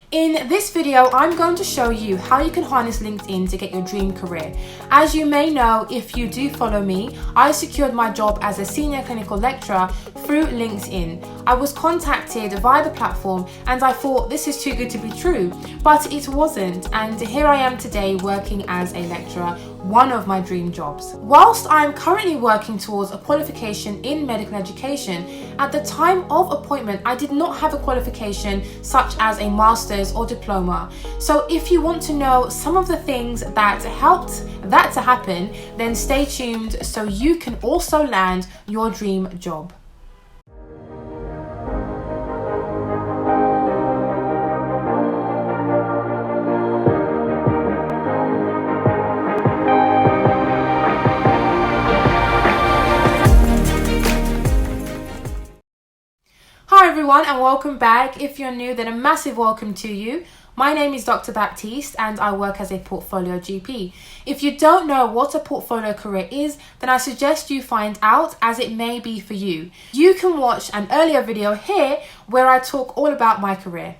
In this video, I'm going to show you how you can harness LinkedIn to get your dream career. As you may know, if you do follow me, I secured my job as a senior clinical lecturer through LinkedIn. I was contacted via the platform and I thought this is too good to be true, but it wasn't, and here I am today working as a lecturer, one of my dream jobs. Whilst I am currently working towards a qualification in medical education, at the time of appointment I did not have a qualification such as a master's or diploma. So if you want to know some of the things that helped that to happen, then stay tuned so you can also land your dream job. Hi everyone and welcome back. If you're new, then a massive welcome to you. My name is Dr. Baptiste and I work as a portfolio GP. If you don't know what a portfolio career is, then I suggest you find out, as it may be for you. You can watch an earlier video here where I talk all about my career.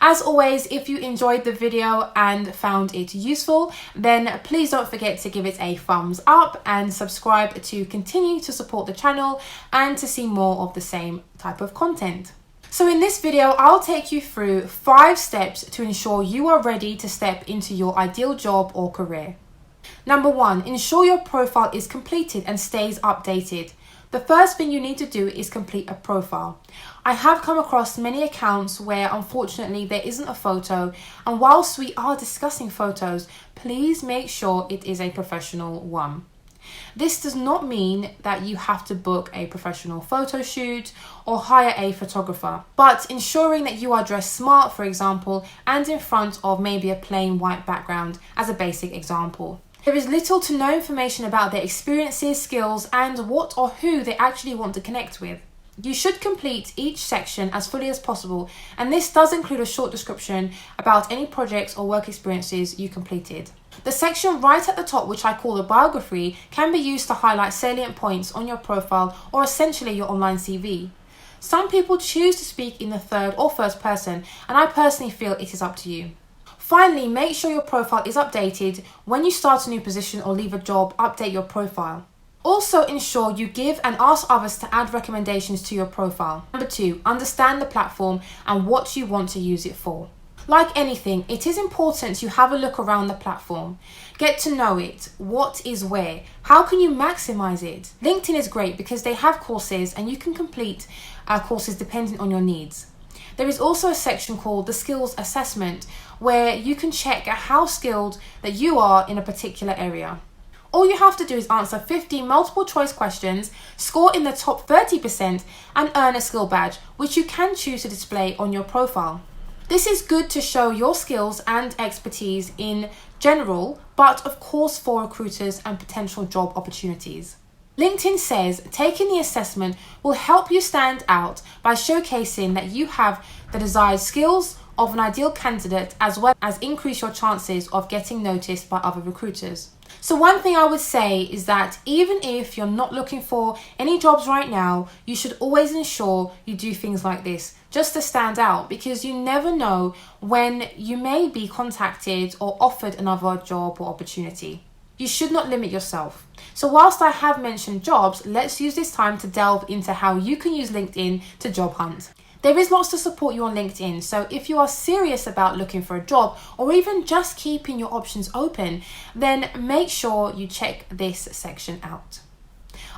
As always, if you enjoyed the video and found it useful, then please don't forget to give it a thumbs up and subscribe to continue to support the channel and to see more of the same type of content. So in this video, I'll take you through 5 steps to ensure you are ready to step into your ideal job or career. Number 1, ensure your profile is completed and stays updated. The first thing you need to do is complete a profile. I have come across many accounts where unfortunately there isn't a photo, and whilst we are discussing photos, please make sure it is a professional one. This does not mean that you have to book a professional photo shoot or hire a photographer, but ensuring that you are dressed smart, for example, and in front of maybe a plain white background as a basic example. There is little to no information about their experiences, skills, and what or who they actually want to connect with. You should complete each section as fully as possible, and this does include a short description about any projects or work experiences you completed. The section right at the top, which I call the biography, can be used to highlight salient points on your profile or essentially your online CV. Some people choose to speak in the third or first person, and I personally feel it is up to you. Finally, make sure your profile is updated. When you start a new position or leave a job, update your profile. Also ensure you give and ask others to add recommendations to your profile. Number 2, understand the platform and what you want to use it for. Like anything, it is important you have a look around the platform. Get to know it. What is where? How can you maximize it? LinkedIn is great because they have courses and you can complete courses depending on your needs. There is also a section called the skills assessment where you can check how skilled that you are in a particular area. All you have to do is answer 50 multiple choice questions, score in the top 30% and earn a skill badge, which you can choose to display on your profile. This is good to show your skills and expertise in general, but of course for recruiters and potential job opportunities. LinkedIn says taking the assessment will help you stand out by showcasing that you have the desired skills of an ideal candidate, as well as increase your chances of getting noticed by other recruiters. So one thing I would say is that even if you're not looking for any jobs right now, you should always ensure you do things like this just to stand out, because you never know when you may be contacted or offered another job or opportunity. You should not limit yourself. So whilst I have mentioned jobs, let's use this time to delve into how you can use LinkedIn to job hunt. There is lots to support you on LinkedIn, so if you are serious about looking for a job or even just keeping your options open, then make sure you check this section out.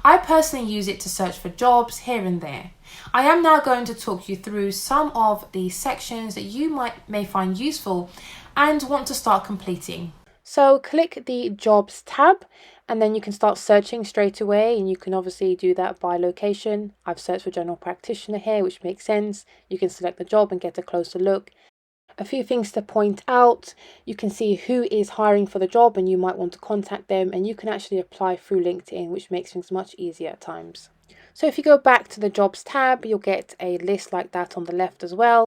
I personally use it to search for jobs here and there. I am now going to talk you through some of the sections that you may find useful and want to start completing. So click the jobs tab and then you can start searching straight away, and you can obviously do that by location. I've searched for general practitioner here, which makes sense. You can select the job and get a closer look. A few things to point out: you can see who is hiring for the job and you might want to contact them, and you can actually apply through LinkedIn, which makes things much easier at times. So if you go back to the jobs tab, you'll get a list like that on the left as well.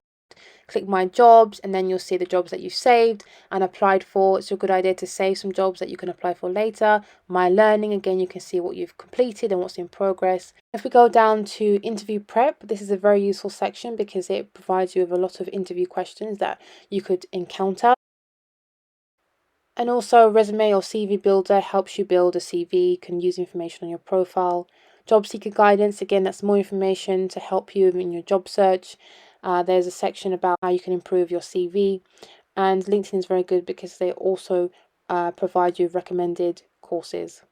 click my jobs, and then you'll see the jobs that you saved and applied for. It's a good idea to save some jobs that you can apply for later. My learning, again, you can see what you've completed and what's in progress. If we go down to interview prep, this is a very useful section because it provides you with a lot of interview questions that you could encounter. And also resume or CV builder helps you build a CV. You can use information on your profile. Job seeker guidance, again, that's more information to help you in your job search. There's a section about how you can improve your CV. And LinkedIn is very good because they also provide you recommended courses.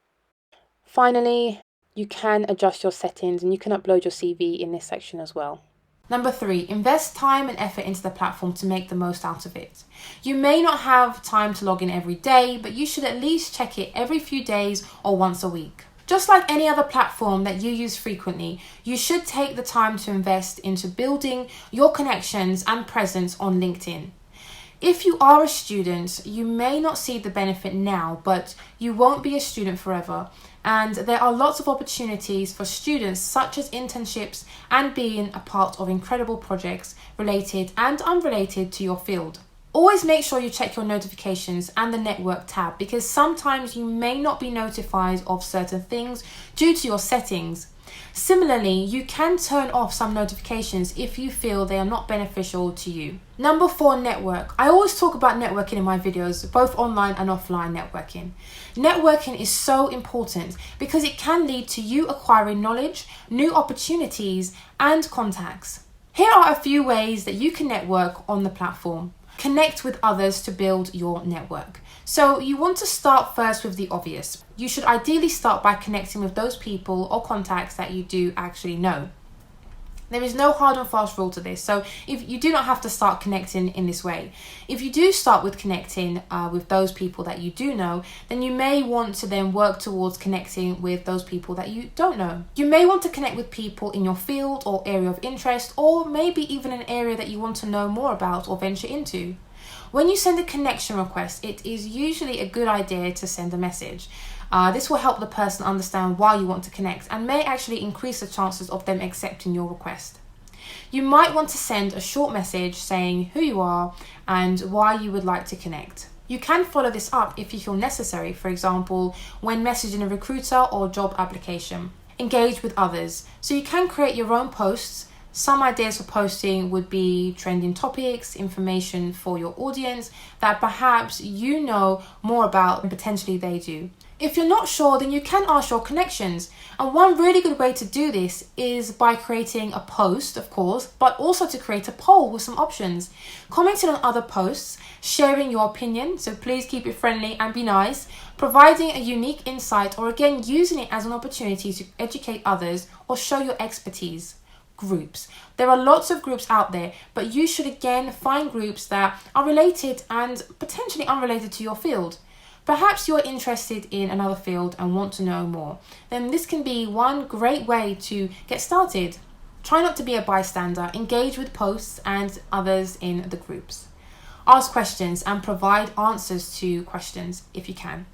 Finally, you can adjust your settings and you can upload your CV in this section as well. Number 3, invest time and effort into the platform to make the most out of it. You may not have time to log in every day, but you should at least check it every few days or once a week. Just like any other platform that you use frequently, you should take the time to invest into building your connections and presence on LinkedIn. If you are a student, you may not see the benefit now, but you won't be a student forever. And there are lots of opportunities for students, such as internships and being a part of incredible projects related and unrelated to your field. Always make sure you check your notifications and the network tab, because sometimes you may not be notified of certain things due to your settings. Similarly, you can turn off some notifications if you feel they are not beneficial to you. Number 4, network. I always talk about networking in my videos, both online and offline networking. Networking is so important because it can lead to you acquiring knowledge, new opportunities, and contacts. Here are a few ways that you can network on the platform. Connect with others to build your network. So you want to start first with the obvious. You should ideally start by connecting with those people or contacts that you do actually know. There is no hard and fast rule to this, so if you do not have to start connecting in this way. If you do start with connecting with those people that you do know, then you may want to then work towards connecting with those people that you don't know. You may want to connect with people in your field or area of interest, or maybe even an area that you want to know more about or venture into. When you send a connection request, it is usually a good idea to send a message. This will help the person understand why you want to connect and may actually increase the chances of them accepting your request. You might want to send a short message saying who you are and why you would like to connect. You can follow this up if you feel necessary, for example, when messaging a recruiter or job application. Engage with others. So you can create your own posts. Some ideas for posting would be trending topics, information for your audience that perhaps you know more about and potentially they do. If you're not sure, then you can ask your connections. And one really good way to do this is by creating a post, of course, but also to create a poll with some options. Commenting on other posts, sharing your opinion, so please keep it friendly and be nice, providing a unique insight, or again using it as an opportunity to educate others or show your expertise. Groups. There are lots of groups out there, but you should again find groups that are related and potentially unrelated to your field. Perhaps you're interested in another field and want to know more. Then this can be one great way to get started. Try not to be a bystander. Engage with posts and others in the groups. Ask questions and provide answers to questions if you can.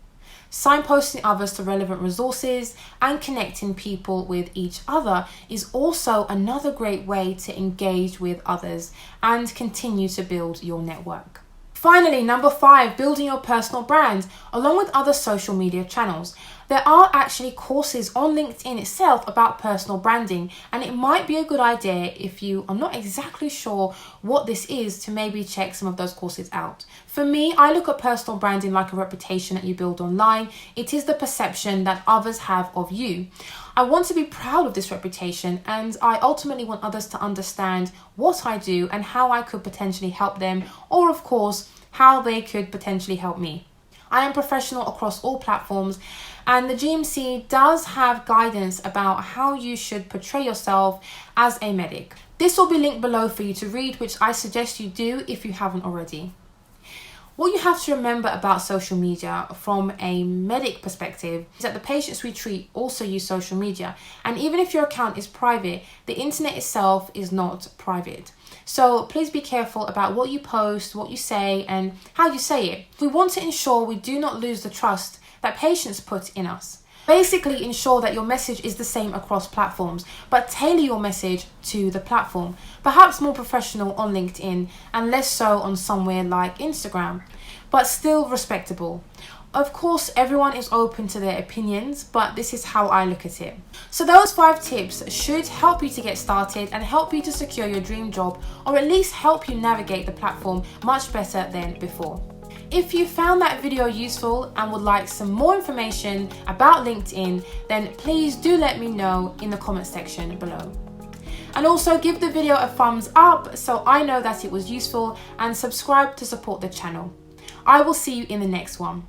Signposting others to relevant resources and connecting people with each other is also another great way to engage with others and continue to build your network. Finally, number 5, building your personal brand along with other social media channels. There are actually courses on LinkedIn itself about personal branding, and it might be a good idea if you are not exactly sure what this is to maybe check some of those courses out. For me, I look at personal branding like a reputation that you build online. It is the perception that others have of you. I want to be proud of this reputation, and I ultimately want others to understand what I do and how I could potentially help them, or of course, how they could potentially help me. I am professional across all platforms, and the GMC does have guidance about how you should portray yourself as a medic. This will be linked below for you to read, which I suggest you do if you haven't already. What you have to remember about social media from a medic perspective is that the patients we treat also use social media. And even if your account is private, the internet itself is not private. So please be careful about what you post, what you say, and how you say it. We want to ensure we do not lose the trust that patients put in us. Basically, ensure that your message is the same across platforms, but tailor your message to the platform. Perhaps more professional on LinkedIn and less so on somewhere like Instagram, but still respectable. Of course, everyone is open to their opinions, but this is how I look at it. So those 5 tips should help you to get started and help you to secure your dream job, or at least help you navigate the platform much better than before. If you found that video useful and would like some more information about LinkedIn, then please do let me know in the comment section below. And also give the video a thumbs up so I know that it was useful, and subscribe to support the channel. I will see you in the next one.